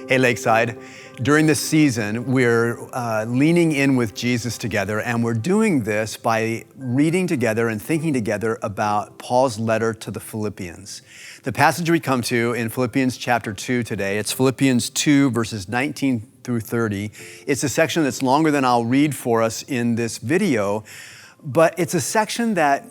Hey, Lakeside. During this season, we're leaning in with Jesus together, and we're doing this by reading together and thinking together about Paul's letter to the Philippians. The passage we come to in Philippians chapter 2 today, it's Philippians 2, verses 19 through 30. It's a section that's longer than I'll read for us in this video, but it's a section that,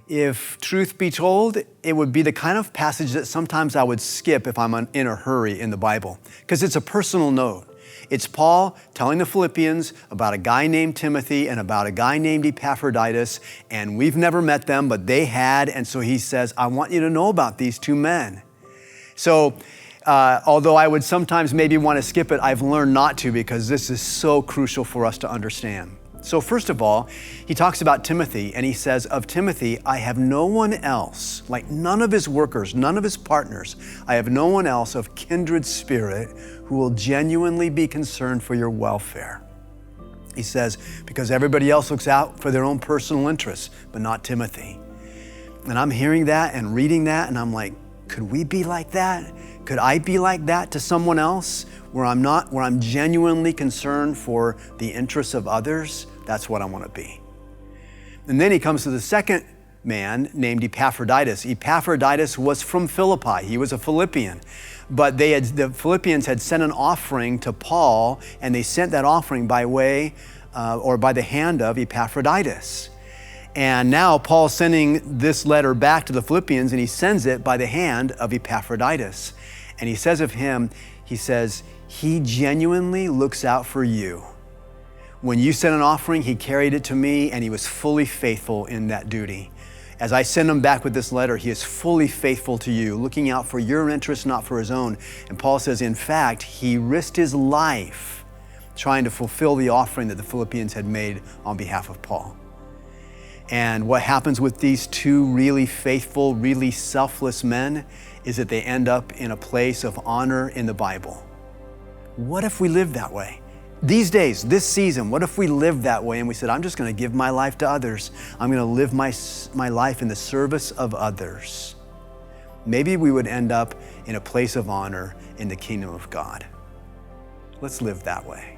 if truth be told, it would be the kind of passage that sometimes I would skip if I'm in a hurry in the Bible, because it's a personal note. It's Paul telling the Philippians about a guy named Timothy and about a guy named Epaphroditus, and we've never met them, but they had, and so he says, I want you to know about these two men. So, although I would sometimes maybe want to skip it, I've learned not to, because this is so crucial for us to understand. So first of all, he talks about Timothy, and he says, of Timothy, I have no one else, like none of his workers, none of his partners, I have no one else of kindred spirit who will genuinely be concerned for your welfare. He says, because everybody else looks out for their own personal interests, but not Timothy. And I'm hearing that and reading that, and I'm like, could we be like that? Could I be like that to someone else where I'm genuinely concerned for the interests of others? That's what I want to be. And then he comes to the second man named Epaphroditus. Epaphroditus was from Philippi. He was a Philippian. But the Philippians had sent an offering to Paul, and they sent that offering by way or by the hand of Epaphroditus. And now Paul's sending this letter back to the Philippians, and he sends it by the hand of Epaphroditus. And he says of him, he says, he genuinely looks out for you. When you sent an offering, he carried it to me, and he was fully faithful in that duty. As I send him back with this letter, he is fully faithful to you, looking out for your interests, not for his own. And Paul says, in fact, he risked his life trying to fulfill the offering that the Philippians had made on behalf of Paul. And what happens with these two really faithful, really selfless men is that they end up in a place of honor in the Bible. What if we lived that way? These days, this season, what if we lived that way and we said, I'm just going to give my life to others. I'm going to live my life in the service of others. Maybe we would end up in a place of honor in the kingdom of God. Let's live that way.